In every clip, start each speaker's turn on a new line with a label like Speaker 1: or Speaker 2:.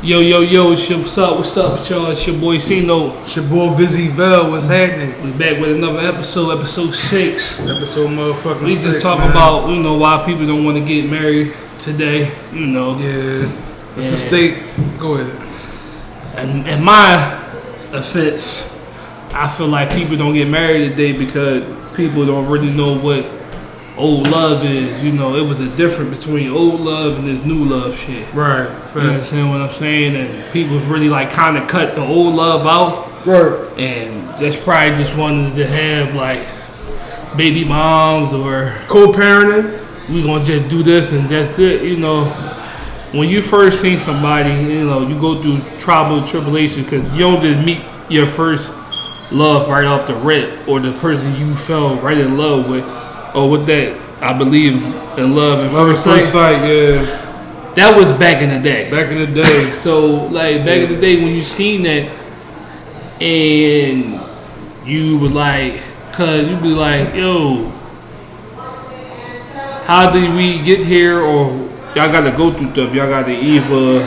Speaker 1: Yo, what's up with y'all? It's your boy Cnote.
Speaker 2: It's your boy Vizzy, Vell, what's happening?
Speaker 1: We back with another episode 6.
Speaker 2: Episode motherfucking
Speaker 1: we
Speaker 2: 6,
Speaker 1: just talk
Speaker 2: man.
Speaker 1: about, why people don't want to get married today,
Speaker 2: Yeah. What's the state? Go ahead.
Speaker 1: And my offense, I feel like people don't get married today because people don't really know what old love is. It was a difference between old love and this new love shit.
Speaker 2: Right.
Speaker 1: You understand what I'm saying? And people really like kind of cut the old love out.
Speaker 2: Right.
Speaker 1: And that's probably just wanted to have like baby moms or
Speaker 2: co-parenting.
Speaker 1: We gonna just do this and that's it. When you first see somebody, you go through trial and tribulation because you don't just meet your first love right off the rip or the person you fell right in love with. Or with that, I believe in love at first sight.
Speaker 2: Yeah.
Speaker 1: That was back in the day.
Speaker 2: Back in the day.
Speaker 1: So, like, back in the day when you seen that, and you would like, cause you'd be like, yo, how did we get here? Or y'all gotta go through stuff. Y'all gotta either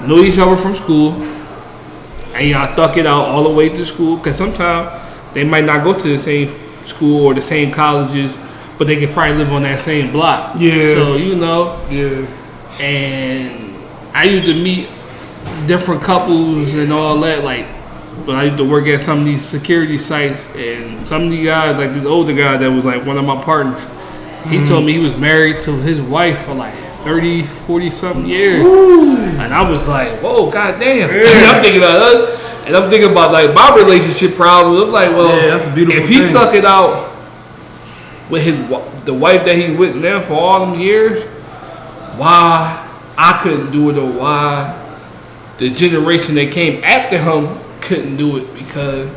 Speaker 1: know each other from school, and y'all stuck it out all the way to school. Cause sometimes they might not go to the same school or the same colleges, but they could probably live on that same block.
Speaker 2: Yeah.
Speaker 1: So
Speaker 2: Yeah.
Speaker 1: And I used to meet different couples and all that. Like, but I used to work at some of these security sites, and some of these guys, like this older guy that was like one of my partners, he told me he was married to his wife for like 30, 40 something years.
Speaker 2: Ooh.
Speaker 1: And I was like, whoa, goddamn.
Speaker 2: Yeah.
Speaker 1: And I'm thinking about us. And I'm thinking about like my relationship problems. I'm like, well,
Speaker 2: yeah, that's a beautiful
Speaker 1: if he
Speaker 2: thing.
Speaker 1: stuck it out with the wife that he with now for all them years, why I couldn't do it, or why the generation that came after him couldn't do it, because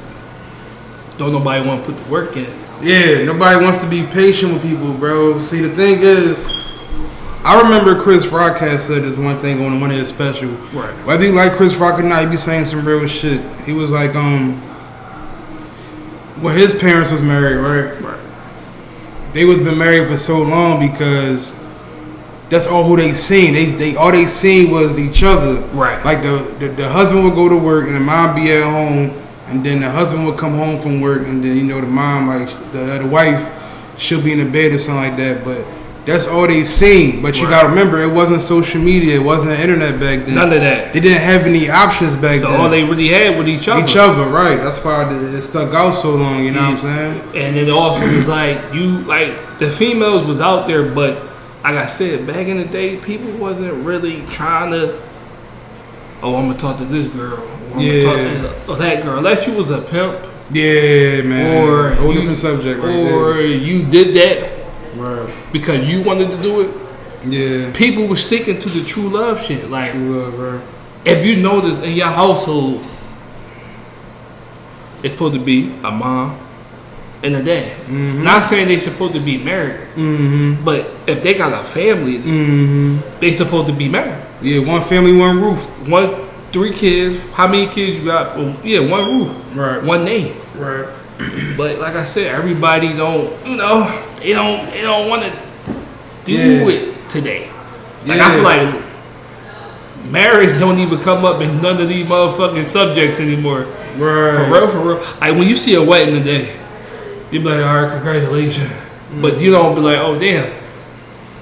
Speaker 1: don't nobody want to put the work in.
Speaker 2: Yeah, nobody wants to be patient with people, bro. See, the thing is, I remember Chris Rock had said this one thing on one of his special.
Speaker 1: Right.
Speaker 2: Whether you like Chris Rock or not, he be saying some real shit. He was like, when his parents was married, right?
Speaker 1: Right.
Speaker 2: They was been married for so long because that's all who they seen. They all they seen was each other.
Speaker 1: Right.
Speaker 2: Like the husband would go to work and the mom be at home, and then the husband would come home from work, and then the mom, like the wife, she'll be in the bed or something like that. But that's all they seen. But you gotta remember, it wasn't social media, it wasn't internet back then.
Speaker 1: None of that.
Speaker 2: They didn't have any options back then.
Speaker 1: So all they really had with each other.
Speaker 2: Each other, right. That's why it stuck out so long, you know what I'm saying?
Speaker 1: And it also was like, the females was out there, but like I said, back in the day, people wasn't really trying to, I'm gonna talk to this girl, or I'm gonna talk to that girl. Unless you was a pimp.
Speaker 2: Yeah, man.
Speaker 1: Or
Speaker 2: whole different subject right there.
Speaker 1: Or you did that.
Speaker 2: Right.
Speaker 1: Because you wanted to do it.
Speaker 2: Yeah.
Speaker 1: People were sticking to the true love shit. Like,
Speaker 2: true love, right.
Speaker 1: If you notice in your household, it's supposed to be a mom and a dad. Mm-hmm. Not saying they supposed to be married, but if they got a family, they supposed to be married.
Speaker 2: Yeah, one family, one roof.
Speaker 1: 3 kids. How many kids you got? Well, one roof.
Speaker 2: Right.
Speaker 1: One name.
Speaker 2: Right.
Speaker 1: But like I said, everybody don't, they don't want to do it today. Like I feel like marriage don't even come up in none of these motherfucking subjects anymore.
Speaker 2: Right.
Speaker 1: For real. Like when you see a wedding today, you be like, all right, congratulations. But you don't be like, oh damn,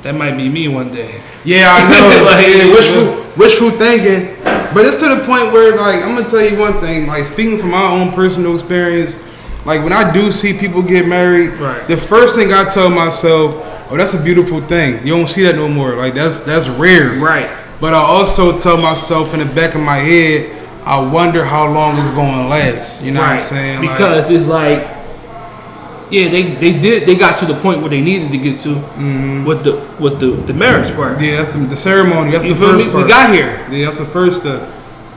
Speaker 1: that might be me one day.
Speaker 2: Yeah, I know. Wishful thinking. But it's to the point where, like, I'm gonna tell you one thing. Like, speaking from my own personal experience, like when I do see people get married, the first thing I tell myself, oh, that's a beautiful thing. You don't see that no more. Like that's rare.
Speaker 1: Right.
Speaker 2: But I also tell myself in the back of my head, I wonder how long it's gonna last. You know what I'm saying?
Speaker 1: Because it's like, they got to the point where they needed to get to with the marriage part.
Speaker 2: Yeah, that's the ceremony. That's
Speaker 1: you
Speaker 2: the
Speaker 1: feel
Speaker 2: first
Speaker 1: me?
Speaker 2: part.
Speaker 1: We got here.
Speaker 2: Yeah, that's the first step.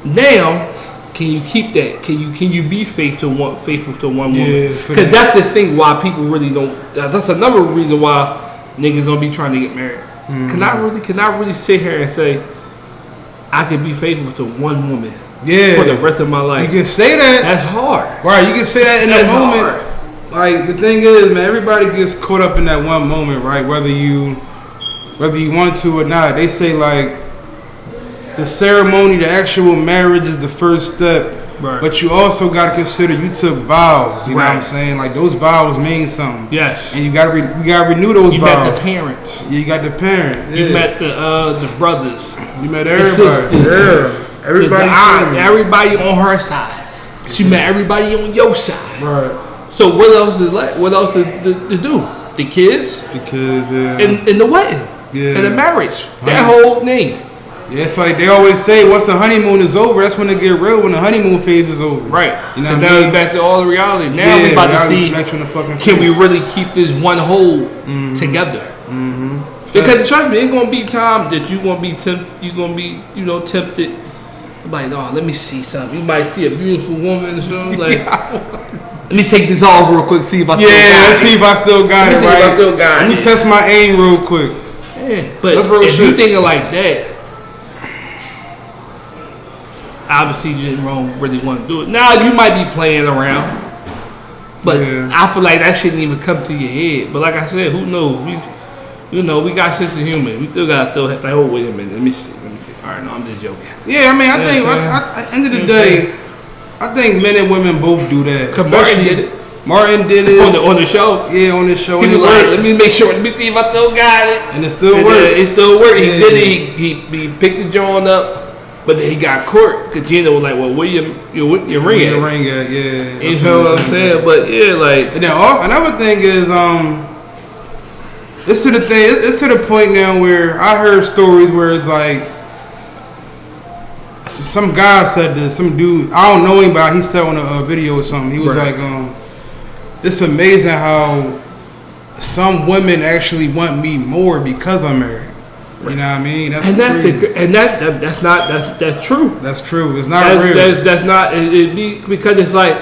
Speaker 1: Now, can you keep that? Can you be faithful to one woman?
Speaker 2: Yeah,
Speaker 1: because that's the thing why people really don't. That's another reason why niggas don't be trying to get married. Can I really sit here and say I can be faithful to one woman?
Speaker 2: Yeah.
Speaker 1: For the rest of my life.
Speaker 2: You can say that.
Speaker 1: That's hard.
Speaker 2: Right. You can say that in the moment.
Speaker 1: Hard.
Speaker 2: Like the thing is, man, everybody gets caught up in that one moment, right? Whether you want to or not. They say like the ceremony, the actual marriage is the first step. Right. But you also got to consider you took vows. You know what I'm saying? Like those vows mean something.
Speaker 1: Yes.
Speaker 2: And you got to renew those vows.
Speaker 1: You met the parents.
Speaker 2: Yeah, you got the parents.
Speaker 1: You met the brothers.
Speaker 2: You met everybody.
Speaker 1: The sisters.
Speaker 2: Yeah. Everybody.
Speaker 1: Everybody on her side. She met everybody on your side.
Speaker 2: Right.
Speaker 1: So what else is like? What else is to do? The kids.
Speaker 2: The kids. Yeah.
Speaker 1: And the wedding. Yeah. And the marriage. That whole thing.
Speaker 2: Yeah, it's like they always say, once the honeymoon is over, that's when it get real. When the honeymoon phase is over,
Speaker 1: right?
Speaker 2: You know,
Speaker 1: now it's back to all the reality. Now we about to see, can we really keep this one whole together? Because trust me, it's gonna be time that you gonna be tempted. Like, no, let me see something. You might see a beautiful woman or something. Like, let me take this off real quick. See if I
Speaker 2: let's see if I still got it. Right? Let me test my aim real quick.
Speaker 1: Yeah, but if you thinking like that. Obviously, you didn't really want to do it. Now you might be playing around, but I feel like that shouldn't even come to your head. But like I said, who knows? We got sense of humor. We still got to throw like, oh wait a minute, let me see. All right, no, I'm just joking.
Speaker 2: Yeah, I mean, I think at the end of the day, I think men and women both do that.
Speaker 1: Cause Martin did it.
Speaker 2: Martin did it
Speaker 1: on the show.
Speaker 2: Yeah, on the show.
Speaker 1: He was like, let me make sure. Let me see if I still got it.
Speaker 2: And it still worked.
Speaker 1: It still worked. He did it. He picked the joint up. But then he got caught because Gina was like, "Well, where your ring at?"
Speaker 2: Ring at, yeah.
Speaker 1: You know what I'm saying? But yeah, like.
Speaker 2: And then another thing is, it's to the point now where I heard stories where it's like, some guy said this, some dude, I don't know him, but he said on a video or something. He was like, it's amazing how some women actually want me more because I'm married. You know what I mean? That's true. That's true. It's not real.
Speaker 1: That's not. It be because it's like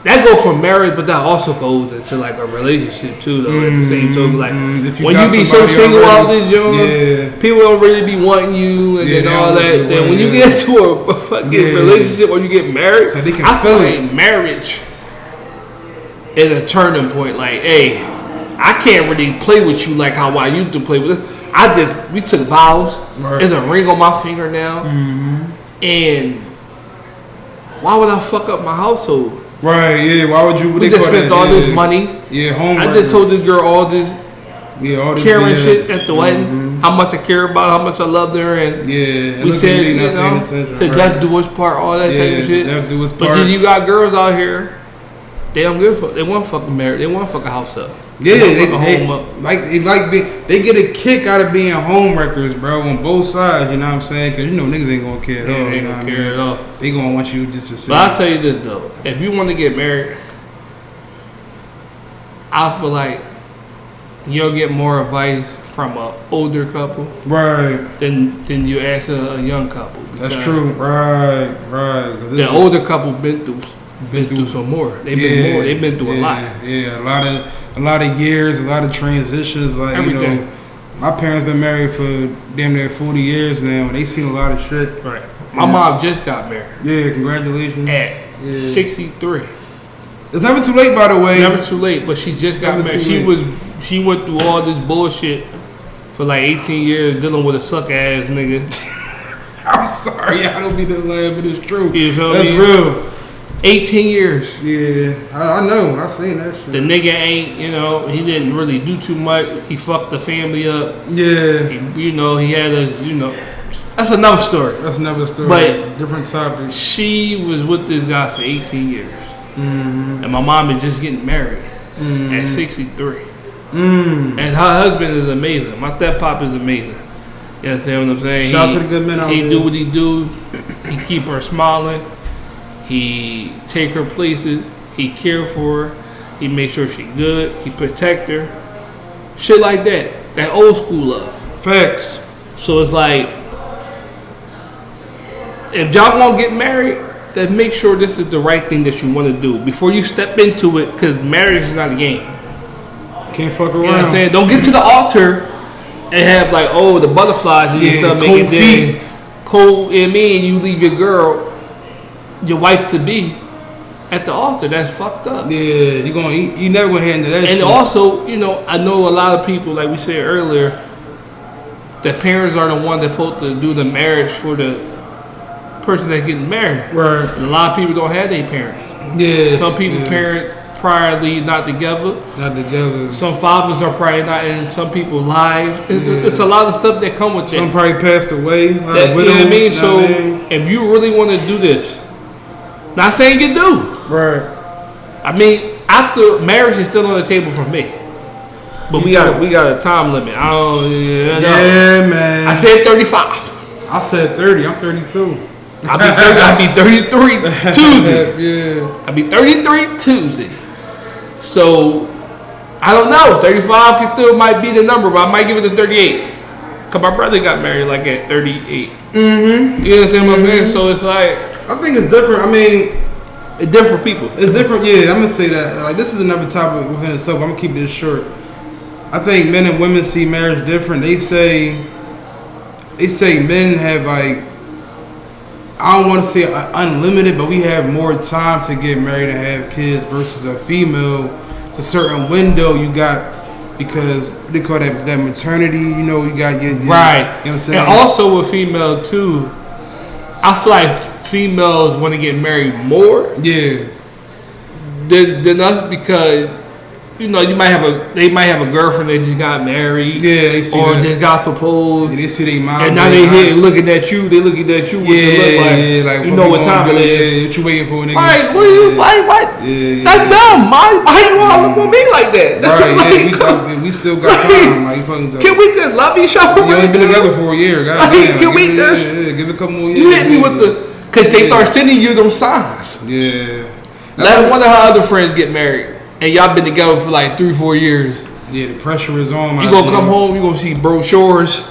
Speaker 1: that go for marriage, but that also goes into like a relationship too. Though at the same time, like when you be so single out there, people don't really be wanting you and all that. Then when you get into a fucking relationship or you get married, so I feel like marriage is a turning point. Like, hey, I can't really play with you like how I used to play with this. We took vows. Right. There's a ring on my finger now. And why would I fuck up my household?
Speaker 2: Right, yeah. Why would you?
Speaker 1: We just spent all this money.
Speaker 2: Yeah,
Speaker 1: I just told this girl all this caring shit at the wedding. How much I care about, how much I loved her, and we said, to death do us part, all that type of shit.
Speaker 2: Death do us part.
Speaker 1: But then you got girls out here, they don't give a fuck. They want to fucking marry. They want to fuck a house up.
Speaker 2: Yeah, they get a kick out of being home wreckers, bro, on both sides. You know what I'm saying? Because niggas ain't gonna care at all.
Speaker 1: They ain't gonna care at all.
Speaker 2: They gonna want you just to see.
Speaker 1: But I'll tell you this though: if you want to get married, I feel like you'll get more advice from an older couple,
Speaker 2: right?
Speaker 1: Than you ask a young couple.
Speaker 2: That's true, right.
Speaker 1: The older couple been through some more. They've been through a lot.
Speaker 2: Yeah, a lot of years, a lot of transitions. Like everything. My parents been married for damn near 40 years now, and they seen a lot of shit.
Speaker 1: Right. My mom just got married.
Speaker 2: Yeah, congratulations.
Speaker 1: At 63.
Speaker 2: It's never too late, by the way.
Speaker 1: Never too late, but she just got married. She went through all this bullshit for like 18 years dealing with a suck ass nigga.
Speaker 2: I'm sorry, I don't be the lie, but it's true.
Speaker 1: You feel
Speaker 2: That's
Speaker 1: me?
Speaker 2: real.
Speaker 1: 18 years.
Speaker 2: Yeah, I know. I seen that shit.
Speaker 1: The nigga ain't, he didn't really do too much. He fucked the family up.
Speaker 2: Yeah.
Speaker 1: He had that's another story.
Speaker 2: That's another story.
Speaker 1: But
Speaker 2: different topic.
Speaker 1: She was with this guy for 18 years. And my mom is just getting married at 63. And her husband is amazing. My step-pop is amazing. You understand what I'm saying?
Speaker 2: Shout out to the good men out there.
Speaker 1: He do what he do. He keep her smiling. He take her places. He care for her. He make sure she good. He protect her. Shit like that. That old school love.
Speaker 2: Facts.
Speaker 1: So it's like, if y'all gonna get married, then make sure this is the right thing that you want to do before you step into it, because marriage is not a game.
Speaker 2: Can't fuck around.
Speaker 1: You know what I'm saying? Don't get to the altar and have like, the butterflies and your stuff making it cold. And you leave your girl, your wife to be, at the altar. That's fucked up.
Speaker 2: Yeah, you never gonna handle that.
Speaker 1: And
Speaker 2: shit.
Speaker 1: also, I know a lot of people, like we said earlier, the parents are the one that supposed to do the marriage for the person that's getting married.
Speaker 2: Right.
Speaker 1: And a lot of people don't have their parents.
Speaker 2: Yeah.
Speaker 1: Some people parents priorly not together.
Speaker 2: Not together.
Speaker 1: Some fathers are probably not in some people's lives. It's a lot of stuff that come with that.
Speaker 2: Some probably passed away.
Speaker 1: You know what I mean? So if you really want to do this, not saying you do.
Speaker 2: Right.
Speaker 1: I mean, after marriage is still on the table for me. But we got a time limit. I don't.
Speaker 2: Yeah, man.
Speaker 1: I said 35.
Speaker 2: I said 30. I'm 32.
Speaker 1: I'll be 33 Tuesday.
Speaker 2: Yeah.
Speaker 1: I'll be 33 Tuesday. So I don't know. 35 can still might be the number, but I might give it to 38. Cause my brother got married like at 38.
Speaker 2: Mm-hmm.
Speaker 1: You understand what I'm saying? So it's like,
Speaker 2: I think it's different. I mean,
Speaker 1: it's different people.
Speaker 2: It's different. Yeah, I'm gonna say that. Like, this is another topic within itself. I'm gonna keep this short. I think men and women see marriage different. They say men have like, I don't want to say unlimited, but we have more time to get married and have kids versus a female. It's a certain window you got because they call that maternity. You know, you got your right. You know what I'm saying?
Speaker 1: And also with female too, I feel like females want to get married more.
Speaker 2: Yeah.
Speaker 1: Than us because. You know, they might have a girlfriend that just got married,
Speaker 2: they see
Speaker 1: or
Speaker 2: that.
Speaker 1: just got proposed.
Speaker 2: Yeah, they see their mom,
Speaker 1: and now they here looking at you. They looking at you.
Speaker 2: Like
Speaker 1: you know what time it is.
Speaker 2: Yeah, what you waiting for, nigga?
Speaker 1: Right? What?
Speaker 2: Yeah,
Speaker 1: that's dumb. Why you all look at me like that?
Speaker 2: Right? We still got time. Like,
Speaker 1: can we just love each other?
Speaker 2: We only been together for a year. Goddamn.
Speaker 1: Can we just
Speaker 2: give it a couple more years?
Speaker 1: You hit me with because they start sending you them signs.
Speaker 2: Yeah.
Speaker 1: Let one of her other friends get married. And y'all been together for like 3-4 years.
Speaker 2: Yeah, the pressure is on.
Speaker 1: You gonna come home, you gonna see brochures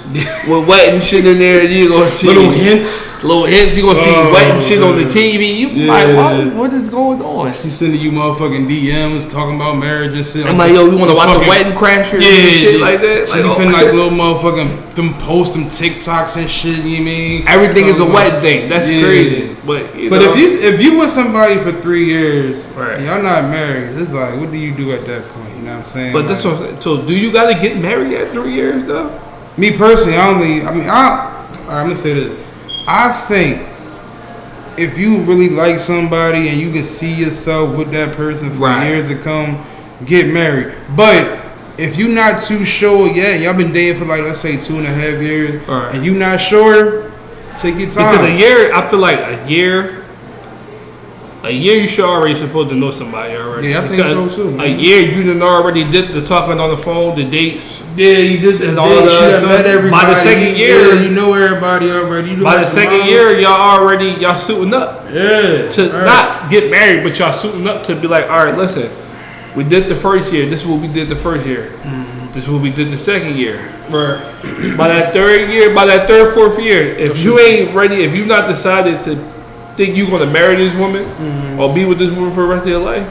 Speaker 1: with wet and shit in there. You gonna see
Speaker 2: little hints.
Speaker 1: You gonna see wet and shit on the TV. You like, what is going on?
Speaker 2: He's sending you motherfucking DMs talking about marriage and shit.
Speaker 1: I'm like, yo, you wanna watch the wedding crashers and shit like that?
Speaker 2: Like, sending like little motherfucking them posts, them TikToks and shit. You mean
Speaker 1: everything is a wedding thing? That's crazy. But
Speaker 2: if you with somebody for 3 years,
Speaker 1: right,
Speaker 2: and y'all not married, it's like, what do you do at that point? You know what I'm saying?
Speaker 1: But that's what I'm saying. So do you gotta get married at 3 years though?
Speaker 2: Me personally, I'm gonna say this. I think if you really like somebody and you can see yourself with that person for years to come, get married. But if you're not too sure yet, y'all been dating for like, let's say 2.5 years, and you not sure, take your time.
Speaker 1: Because a year, I feel like a year you should already supposed to know somebody already.
Speaker 2: Yeah, I think so too.
Speaker 1: A year you done already did the talking on the phone, the dates.
Speaker 2: Yeah, you did the dates. You met everybody.
Speaker 1: By the second year,
Speaker 2: you know everybody already.
Speaker 1: By the second year, y'all suiting up.
Speaker 2: Yeah.
Speaker 1: To not get married, but y'all suiting up to be like, all right, listen, we did the first year. This is what we did the first year. Mm-hmm. This is what we did the second year.
Speaker 2: Right.
Speaker 1: By that third, fourth year, if you ain't ready, if you not decided to think you gonna marry this woman or be with this woman for the rest of your life,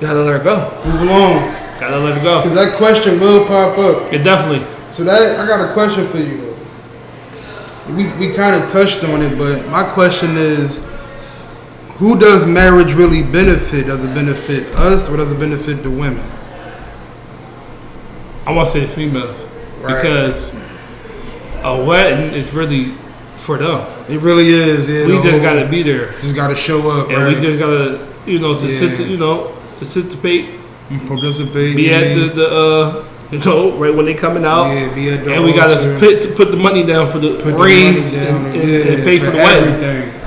Speaker 1: you gotta let her go.
Speaker 2: Move along.
Speaker 1: Gotta let her go.
Speaker 2: Because that question will pop up.
Speaker 1: It definitely.
Speaker 2: So I got a question for you though. We kind of touched on it, but my question is, who does marriage really benefit? Does it benefit us or does it benefit the women?
Speaker 1: I want to say the females. Because a wedding is really for them.
Speaker 2: It really is. Yeah,
Speaker 1: we just gotta be there.
Speaker 2: Just gotta show up,
Speaker 1: and we just gotta, participate,
Speaker 2: participate.
Speaker 1: Be at the right when they coming out.
Speaker 2: Yeah, be at the
Speaker 1: and we gotta put the money down for the rings and pay for the wedding.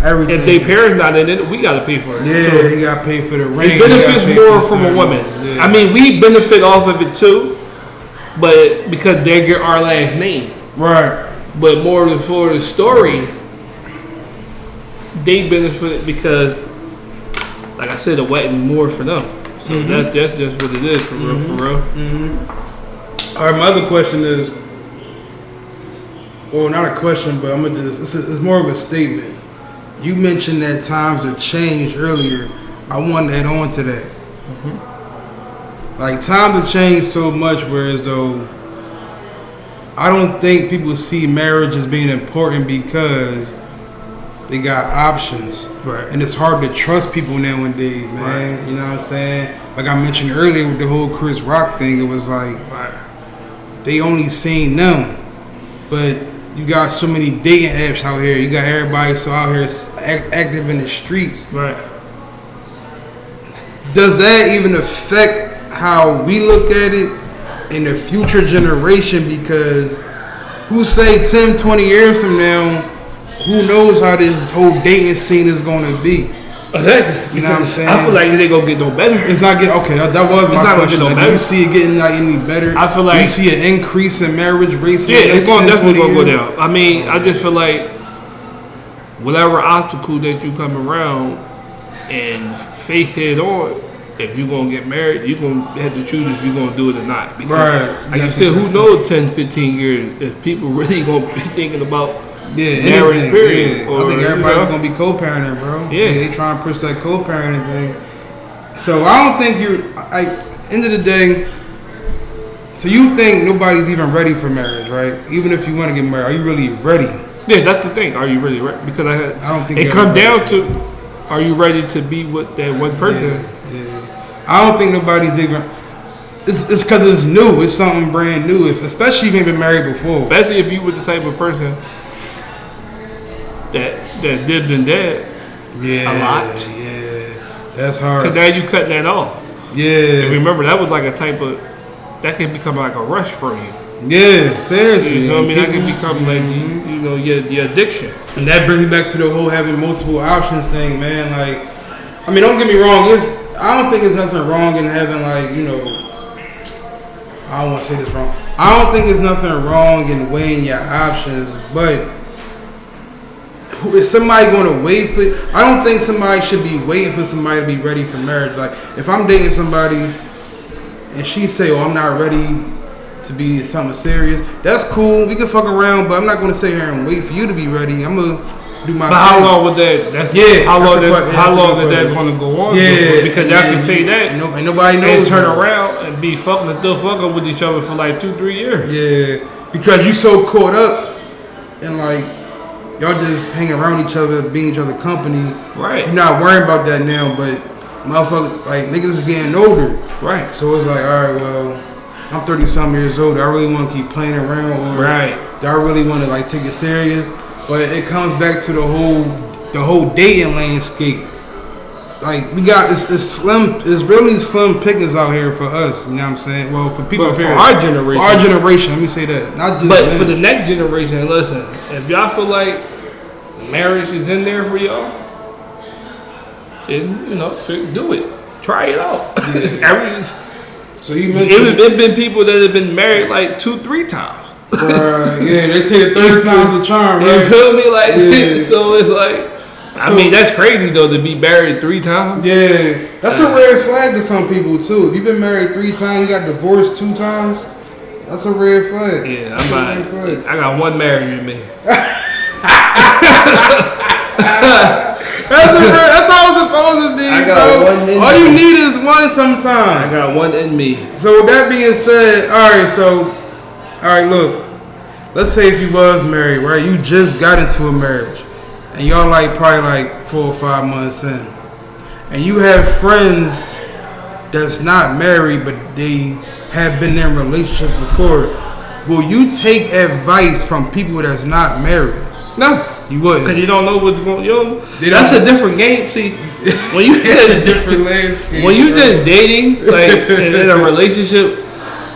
Speaker 2: Everything.
Speaker 1: If they parents not in it, we gotta pay for it.
Speaker 2: Yeah, so you gotta pay for the ring.
Speaker 1: It benefits more from a woman. Yeah. I mean, we benefit off of it too, but because they get our last name,
Speaker 2: right.
Speaker 1: But more for the story, they benefit because, like I said, the wedding more for them. So that's just what it is for real, for real.
Speaker 2: Mm-hmm. All right, my other question is, well, not a question, but it's more of a statement. You mentioned that times have changed earlier. I want to add on to that. Mm-hmm. Like, times have changed so much, whereas though, I don't think people see marriage as being important because they got options.
Speaker 1: Right.
Speaker 2: And it's hard to trust people nowadays, man. Right. You know what I'm saying? Like I mentioned earlier with the whole Chris Rock thing, it was like they only seen them. but you got so many dating apps out here. You got everybody so out here active in the streets.
Speaker 1: Right.
Speaker 2: Does that even affect how we look at it in the future generation? Because who say 10, 20 years from now, who knows how this whole dating scene is going to be? You know what I'm saying?
Speaker 1: I feel like it ain't gonna get no better.
Speaker 2: It's not getting okay. That was my question. Like, do you see it getting like any better?
Speaker 1: I feel like
Speaker 2: do you see an increase in marriage rates.
Speaker 1: Yeah, it's definitely gonna go down. I mean, I just feel like whatever obstacle that you come around and face head on, if you're gonna get married, you're gonna have to choose if you're gonna do it or not. Because,
Speaker 2: right.
Speaker 1: like you said, who knows 10, 15 years if people really gonna be thinking about.
Speaker 2: Yeah,
Speaker 1: marriage period.
Speaker 2: Yeah. I think everybody's gonna be co-parenting, bro.
Speaker 1: Yeah,
Speaker 2: they trying to push that co-parenting thing. So I don't think end of the day. So you think nobody's even ready for marriage, right? Even if you want to get married, are you really ready?
Speaker 1: Yeah, that's the thing. Are you really ready? Because I don't think it comes down to, are you ready to be with that one person?
Speaker 2: Yeah. I don't think nobody's even. It's because it's new. It's something brand new. Especially if you've been married before.
Speaker 1: Especially if you were the type of person that did and that a lot.
Speaker 2: Yeah, that's hard.
Speaker 1: Because now you cutting that off.
Speaker 2: Yeah.
Speaker 1: And remember, that was like a type of, that can become like a rush for you.
Speaker 2: Yeah, seriously.
Speaker 1: You know what I mean? That can become like, you know, your addiction.
Speaker 2: And that brings me back to the whole having multiple options thing, man. Like, I mean, don't get me wrong. I don't think there's nothing wrong in having, like, you know, I don't want to say this wrong. I don't think there's nothing wrong in weighing your options, but is somebody going to wait for it? I don't think somebody should be waiting for somebody to be ready for marriage. Like, if I'm dating somebody and she say, I'm not ready to be something serious, that's cool. We can fuck around, but I'm not going to sit here and wait for you to be ready. I'm going to do my thing.
Speaker 1: But how long would that, how long is that going to go on?
Speaker 2: Yeah.
Speaker 1: Because y'all can say that.
Speaker 2: And nobody knows.
Speaker 1: And turn around and be fucking with each other for like 2-3 years.
Speaker 2: Yeah. Because you so caught up in like, y'all just hanging around each other, being each other company.
Speaker 1: Right.
Speaker 2: You're not worrying about that now, but motherfuckers, like, niggas is getting older.
Speaker 1: Right.
Speaker 2: So it's like, all right, well, I'm 30-something years old. I really want to keep playing around, or do I really want to like take it serious? But it comes back to the whole dating landscape. Like, we got it's really slim pickings out here for us. You know what I'm saying? Well, for people
Speaker 1: for our generation,
Speaker 2: let me say that. Not just.
Speaker 1: But for the next generation, listen, if y'all feel like marriage is in there for y'all, then do it. Try it out.
Speaker 2: Yeah. So you mentioned
Speaker 1: it's been people that have been married like 2-3 times.
Speaker 2: Yeah, they say the third time's the charm, right?
Speaker 1: You feel me? Like, so it's like, I mean, that's crazy though to be married 3 times.
Speaker 2: Yeah, that's a red flag to some people too. If you've been married 3 times, you got divorced 2 times. That's a red flag.
Speaker 1: Yeah, I got one married in me.
Speaker 2: That's how it's supposed to be.
Speaker 1: I got one in
Speaker 2: All you need is one sometimes.
Speaker 1: I got one in me.
Speaker 2: So with that being said, all right, look. Let's say if you was married, right? You just got into a marriage, and y'all probably 4 or 5 months in, and you have friends that's not married, but they have been in relationships before. Will you take advice from people that's not married?
Speaker 1: No.
Speaker 2: You wouldn't.
Speaker 1: Because you don't know what's going on. That's a different game. See, when you
Speaker 2: a different landscape.
Speaker 1: When you just dating, in a relationship,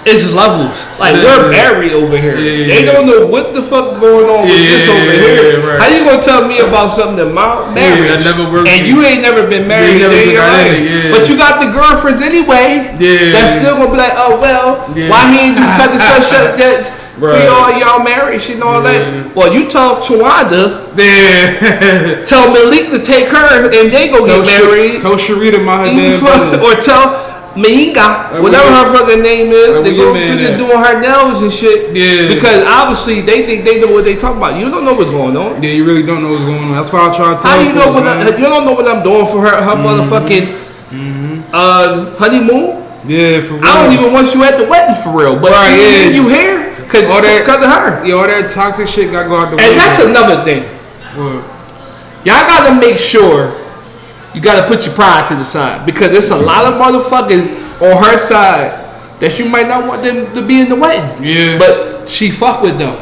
Speaker 1: it's levels. Like, we're married over here.
Speaker 2: Yeah.
Speaker 1: They don't know what the fuck going on with this over here. Right. How you gonna tell me about something that my marriage?
Speaker 2: That never worked.
Speaker 1: And you ain't never been married. But you got the girlfriends anyway.
Speaker 2: Yeah.
Speaker 1: That's still gonna be like, oh well, why he ain't do such and such that? For y'all married, she know all that. Well, you talk to Wanda. Tell Malik to take her and they go get married.
Speaker 2: Tell Sharita
Speaker 1: or tell Mainga, whatever her fucking name is, they go to doing her nails and shit. Yeah. Because obviously they think they know what they talk about. You don't know what's going on.
Speaker 2: Yeah, you really don't know what's going on. That's why I try to tell
Speaker 1: you. How you know you don't know what I'm doing for her motherfucking honeymoon?
Speaker 2: Yeah, for real.
Speaker 1: I don't even want you at the wedding for real. But you here? Because of her.
Speaker 2: Yeah, all that toxic shit got to go out the window.
Speaker 1: And that's another thing.
Speaker 2: What?
Speaker 1: Y'all got to make sure you got to put your pride to the side. Because there's a lot of motherfuckers on her side that you might not want them to be in the wedding.
Speaker 2: Yeah.
Speaker 1: But she fuck with them.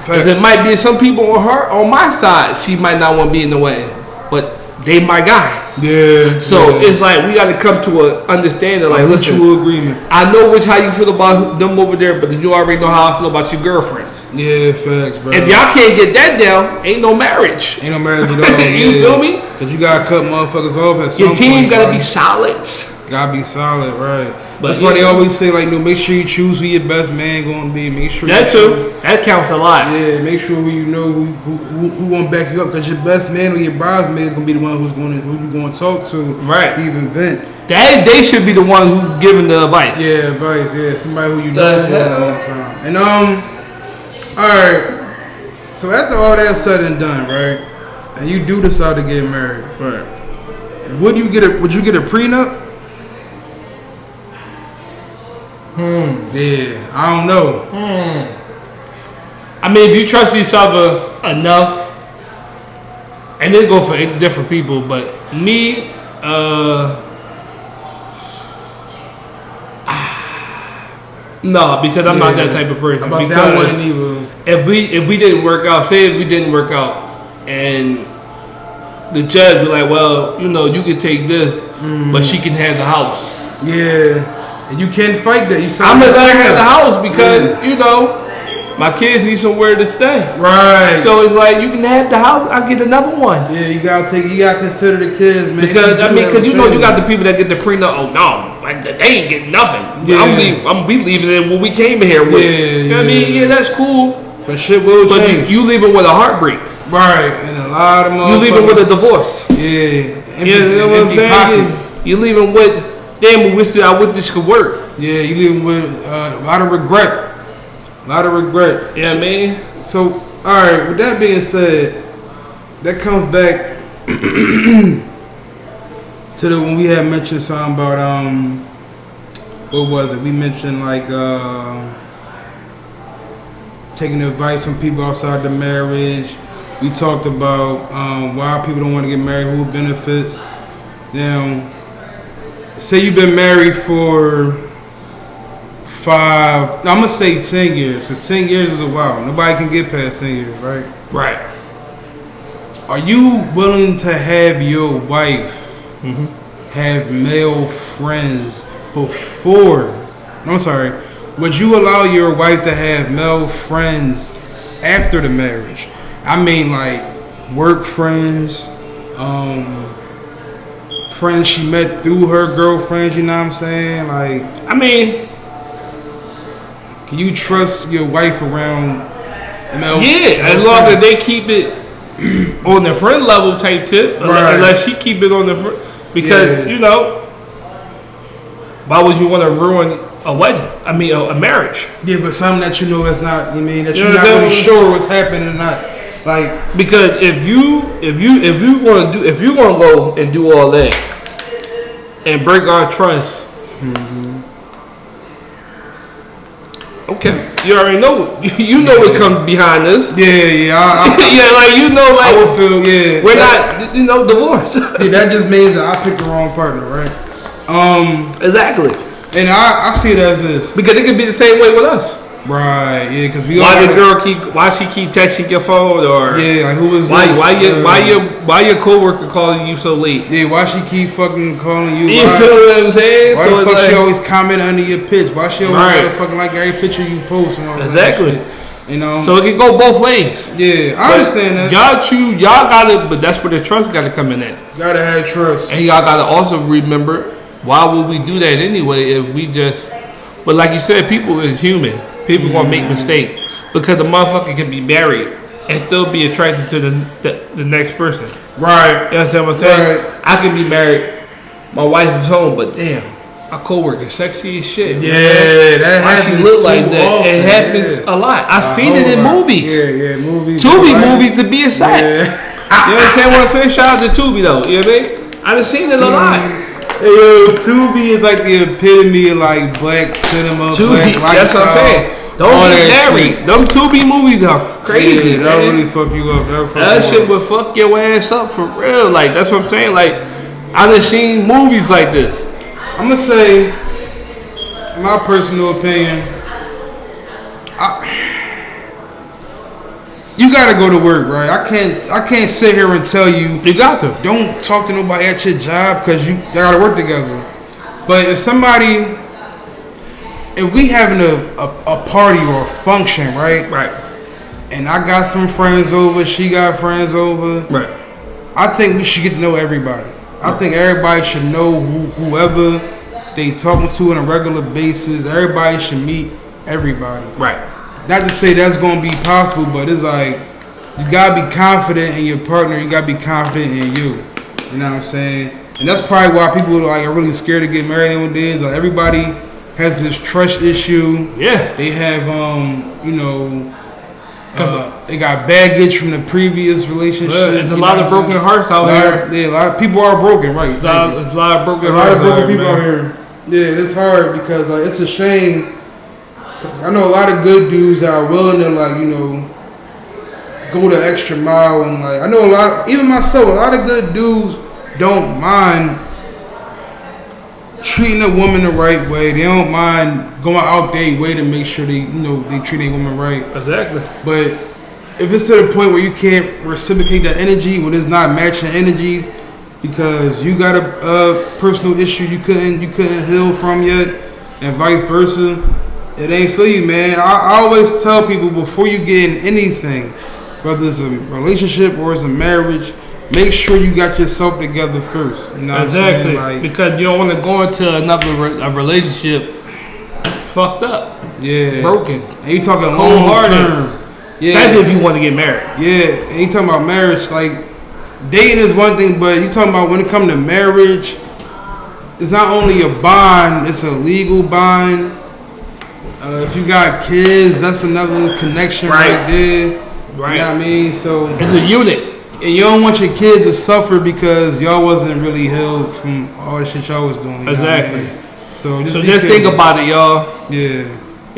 Speaker 1: Because it might be some people on my side, she might not want to be in the wedding, but they my guys.
Speaker 2: Yeah.
Speaker 1: So it's like we got to come to a understanding. Like,
Speaker 2: mutual agreement.
Speaker 1: I know how you feel about them over there, but you already know how I feel about your girlfriends.
Speaker 2: Yeah, facts, bro.
Speaker 1: If y'all can't get that down, ain't no marriage.
Speaker 2: Ain't no marriage at all.
Speaker 1: You feel me?
Speaker 2: Because you gotta cut motherfuckers off at some
Speaker 1: point. Your team gotta
Speaker 2: be
Speaker 1: solid.
Speaker 2: Gotta be solid, right?
Speaker 1: But
Speaker 2: that's why they always say, like, no, make sure you choose who your best man gonna be. Make sure
Speaker 1: that too. That counts a lot.
Speaker 2: Yeah, make sure who you know who gonna back you up, because your best man or your bridesmaid is gonna be the one who you gonna talk to.
Speaker 1: Right.
Speaker 2: Even vent.
Speaker 1: They should be the one who giving the advice.
Speaker 2: Yeah, advice. Yeah, somebody who you know for a long time. And all right. So after all that said and done, right, and you do decide to get married,
Speaker 1: right?
Speaker 2: Would you get a prenup? Yeah, I don't know.
Speaker 1: I mean, if you trust each other enough, and then go for different people, but me, no, because I'm not that type of person.
Speaker 2: Because I wouldn't either.
Speaker 1: If we didn't work out, say if we didn't work out, and the judge be like, well, you know, you can take this, but she can have the house.
Speaker 2: Yeah. And you can't fight that.
Speaker 1: I'm gonna let her have the house because you know my kids need somewhere to stay.
Speaker 2: Right.
Speaker 1: So it's like you can have the house. I'll get another one.
Speaker 2: Yeah, you gotta consider the kids, man.
Speaker 1: Because you know you got the people that get the prenup. Oh no, they ain't getting nothing. Yeah. I'm leaving it when we came here with. You know what I mean? Yeah, that's cool.
Speaker 2: But shit will change.
Speaker 1: You leaving with a heartbreak.
Speaker 2: Right, and a lot of motherfuckers.
Speaker 1: You leaving with a divorce.
Speaker 2: Yeah.
Speaker 1: You know what I'm saying? You leaving with. Damn, I wish this could work. Yeah,
Speaker 2: you leaving with a lot of regret. A lot of regret.
Speaker 1: Yeah, man.
Speaker 2: So, all right. With that being said, that comes back to when we had mentioned something about what was it? We mentioned like taking advice from people outside the marriage. We talked about why people don't want to get married, who benefits. Now, say you've been married for 5, I'm going to say 10 years, because 10 years is a while. Nobody can get past 10 years, right?
Speaker 1: Right.
Speaker 2: Are you willing to have your wife have male friends before? I'm sorry. Would you allow your wife to have male friends after the marriage? I mean, like, work friends, friends she met through her girlfriends, you know what I'm saying? Like,
Speaker 1: I mean,
Speaker 2: can you trust your wife around male?
Speaker 1: Yeah, as long as they keep it on the friend level type tip, right. Unless she keep it on the friend, because you know, why would you want to ruin a wedding? I mean, a marriage.
Speaker 2: Yeah, but something that you know is not. You mean that you're not really sure what's happening or not. Like,
Speaker 1: because if you want to go and do all that and break our trust, okay, you already know. You know what comes behind this.
Speaker 2: Yeah.
Speaker 1: Yeah, like you know, like
Speaker 2: I would feel
Speaker 1: we're not, divorced.
Speaker 2: Yeah, that just means that I picked the wrong partner, right?
Speaker 1: Exactly.
Speaker 2: And I see it as this
Speaker 1: because it could be the same way with us.
Speaker 2: Right, yeah, because we
Speaker 1: why she keep texting your phone, or
Speaker 2: like who was
Speaker 1: why your coworker calling you so late?
Speaker 2: Yeah, why she keep fucking calling you?
Speaker 1: You feel what I'm saying?
Speaker 2: Why the fuck she always comment under your pitch? Why she always fucking like every picture you post? And all
Speaker 1: exactly.
Speaker 2: That shit, you know,
Speaker 1: so it can go both ways.
Speaker 2: Yeah, I understand that.
Speaker 1: Y'all gotta, but that's where the trust gotta come in at.
Speaker 2: Gotta have trust,
Speaker 1: and y'all gotta also remember why would we do that anyway if we just. But like you said, people is human. People gonna make mistakes because the motherfucker can be married and still be attracted to the next person.
Speaker 2: Right.
Speaker 1: You understand what I'm saying?
Speaker 2: Right.
Speaker 1: I can be married, my wife is home, but damn, my coworker sexy as shit.
Speaker 2: Yeah,
Speaker 1: man.
Speaker 2: that
Speaker 1: why
Speaker 2: happens.
Speaker 1: She look like that?
Speaker 2: Often,
Speaker 1: it happens a lot. I've seen it in movies.
Speaker 2: Yeah, movies.
Speaker 1: Tubi movies to be exact.
Speaker 2: Yeah.
Speaker 1: You understand what I'm saying? Shout out to Tubi though. You know what I mean? I've seen it a lot.
Speaker 2: Hey, yo, Tubi is like the epitome of like black cinema.
Speaker 1: Tubi,
Speaker 2: black
Speaker 1: that's what I'm saying. Don't get married. Them Tubi movies are crazy.
Speaker 2: Yeah, that'll really fuck you up.
Speaker 1: That shit would fuck your ass up for real. Like, that's what I'm saying. Like, I done seen movies like this.
Speaker 2: I'm gonna say, in my personal opinion, you gotta go to work, right? I can't sit here and tell you.
Speaker 1: You got to.
Speaker 2: Don't talk to nobody at your job because you gotta work together. But if we having a party or a function, right?
Speaker 1: Right.
Speaker 2: And I got some friends over, she got friends over.
Speaker 1: Right.
Speaker 2: I think we should get to know everybody. I think everybody should know whoever they talking to on a regular basis. Everybody should meet everybody.
Speaker 1: Right.
Speaker 2: Not to say that's gonna be possible, but it's like you gotta be confident in your partner. You gotta be confident in you. You know what I'm saying? And that's probably why people are really scared to get married nowadays. Like everybody has this trust issue.
Speaker 1: Yeah.
Speaker 2: They have they got baggage from the previous relationship.
Speaker 1: There's a lot of broken hearts out here.
Speaker 2: Yeah, a lot of people are broken, right?
Speaker 1: There's a lot of broken
Speaker 2: hearts. A lot of broken people
Speaker 1: out
Speaker 2: here. Yeah, it's hard because it's a shame. I know a lot of good dudes that are willing to go the extra mile and I know a lot. Even myself, a lot of good dudes don't mind treating a woman the right way. They don't mind going out their way to make sure they treat a woman right.
Speaker 1: Exactly.
Speaker 2: But if it's to the point where you can't reciprocate that energy, when it's not matching energies, because you got a personal issue you couldn't heal from yet, and vice versa, it ain't for you, man. I always tell people before you get in anything, whether it's a relationship or it's a marriage, make sure you got yourself together first. You know
Speaker 1: exactly.
Speaker 2: What I'm saying?
Speaker 1: Because you don't want to go into another relationship fucked up.
Speaker 2: Yeah.
Speaker 1: Broken.
Speaker 2: And you talking long term.
Speaker 1: Yeah. That's if you want to get married.
Speaker 2: Yeah. And you talking about marriage, dating is one thing, but you talking about when it comes to marriage, it's not only a bond, it's a legal bond. If you got kids, that's another connection right there.
Speaker 1: Right.
Speaker 2: You know what I mean? So
Speaker 1: it's a unit.
Speaker 2: And you don't want your kids to suffer because y'all wasn't really healed from all the shit y'all was doing.
Speaker 1: Exactly.
Speaker 2: Know what I mean? So
Speaker 1: just think about it, y'all.
Speaker 2: Yeah.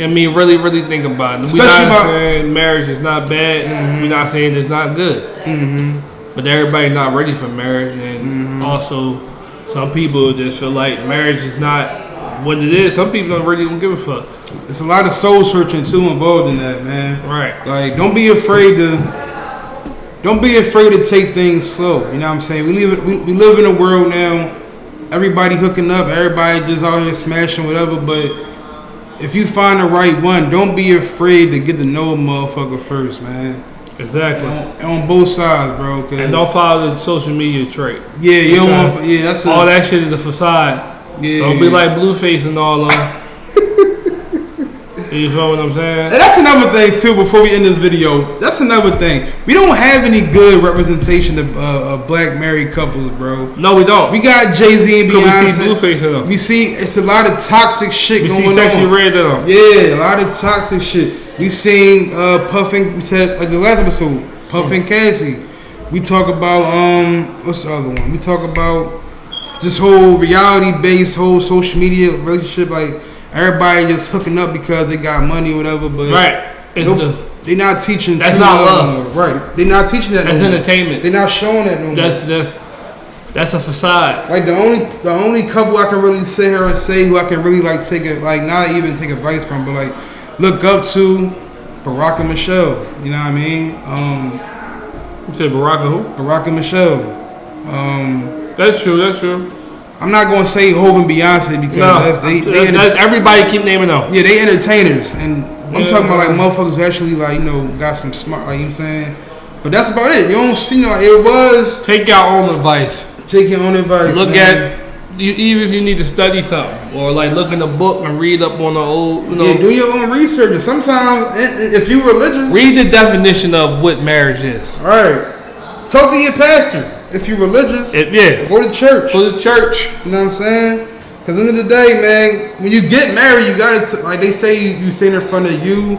Speaker 1: I mean, really, really think about it. We're not saying marriage is not bad. Mm-hmm. We're not saying it's not good. Mm-hmm. But everybody not ready for marriage. And also, some people just feel like marriage is not what it is. Some people don't really give a fuck.
Speaker 2: It's a lot of soul searching too involved in that, man.
Speaker 1: Right.
Speaker 2: Don't be afraid to take things slow. You know what I'm saying? We live in a world now. Everybody hooking up. Everybody just out here smashing whatever. But if you find the right one, don't be afraid to get to know a motherfucker first, man.
Speaker 1: Exactly.
Speaker 2: On both sides, bro.
Speaker 1: And don't follow the social media trait.
Speaker 2: Yeah, you don't want. Yeah, that's
Speaker 1: all that shit is a facade. Yeah. Don't be like Blueface and all that. You feel what I'm saying?
Speaker 2: And that's another thing too. Before we end this video, that's another thing. We don't have any good representation of black married couples, bro.
Speaker 1: No, we don't.
Speaker 2: We got Jay-Z and Beyonce.
Speaker 1: We see Blueface in them.
Speaker 2: We see it's a lot of toxic shit going on.
Speaker 1: We see Sexy Red in them.
Speaker 2: Yeah, a lot of toxic shit. We seen Puffin. We said the last episode, Puffin Cassie. We talk about what's the other one? We talk about this whole reality-based whole social media relationship, everybody just hooking up because they got money or whatever, but they're not teaching.
Speaker 1: That's not love,
Speaker 2: right? They're not teaching that.
Speaker 1: That's entertainment.
Speaker 2: They're not showing that no more.
Speaker 1: That's a facade.
Speaker 2: The only couple I can really sit here and say who I can really take it, not even take advice from, but look up to Barack and Michelle. You know what I mean?
Speaker 1: You said Barack and who?
Speaker 2: Barack and Michelle.
Speaker 1: That's true.
Speaker 2: I'm not gonna say Hov and Beyonce because
Speaker 1: everybody keep naming them.
Speaker 2: Yeah, they entertainers, and I'm talking about motherfuckers who actually got some smart. You know what I'm saying? But that's about it. You don't see it was
Speaker 1: take your own advice.
Speaker 2: Take your own advice.
Speaker 1: Look at you, even if you need to study something or look in a book and read up on the old.
Speaker 2: Yeah, do your own research. And sometimes if you're religious,
Speaker 1: read the definition of what marriage is.
Speaker 2: All right. Talk to your pastor. If you're religious, go to church.
Speaker 1: Go to church.
Speaker 2: You know what I'm saying? Because at the end of the day, man, when you get married, you got to, they say, you stand in front of your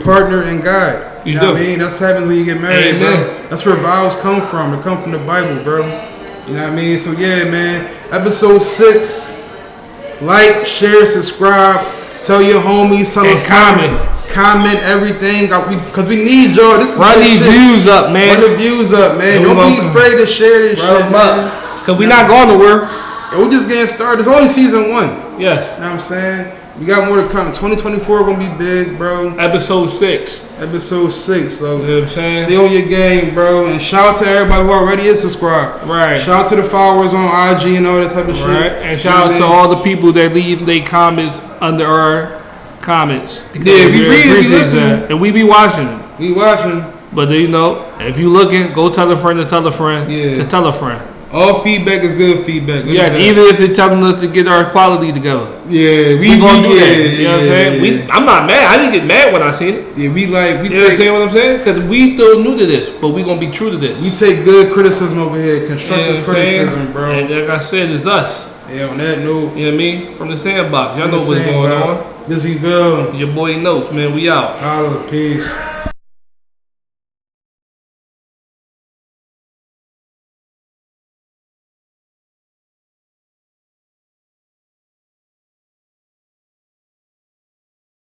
Speaker 2: partner and God. You know what I mean? That's what happens when you get married, bro. That's where vows come from. They come from the Bible, bro. You know what I mean? So, yeah, man. Episode 6. Like, share, subscribe. Tell your homies. Tell them comment everything because we need y'all.
Speaker 1: Run these views up, man.
Speaker 2: Run the views up, man. Don't be afraid to share this shit, man.
Speaker 1: Because we not going nowhere.
Speaker 2: And we just getting started. It's only season 1.
Speaker 1: Yes.
Speaker 2: You know what I'm saying? We got more to come. 2024 gonna be big, bro.
Speaker 1: Episode 6.
Speaker 2: Episode 6. So
Speaker 1: you know what I'm saying?
Speaker 2: Stay on your game, bro. And shout out to everybody who already is subscribed.
Speaker 1: Right.
Speaker 2: Shout out to the followers on IG and all that type of shit.
Speaker 1: Right. And shout out to all the people that leave their comments under our comments.
Speaker 2: Yeah, we read
Speaker 1: that. And we be watching them.
Speaker 2: We watching.
Speaker 1: But you know, if you looking, go tell a friend to tell a friend to tell a friend.
Speaker 2: All feedback is good feedback.
Speaker 1: Even if they're telling us to get our quality together.
Speaker 2: Yeah,
Speaker 1: we gonna do that. You know what I'm saying? I'm not mad. I didn't get mad when I seen it.
Speaker 2: Yeah, you know
Speaker 1: what I'm saying? Because we still new to this, but we gonna be true to this.
Speaker 2: We take good criticism over here, constructive criticism, bro.
Speaker 1: And like I said, it's us.
Speaker 2: Yeah, on that note.
Speaker 1: You know what I mean? From the sandbox. Y'all know what's going on.
Speaker 2: Vizzy, Vell.
Speaker 1: Your boy Notes, man. We out.
Speaker 2: Holla, peace.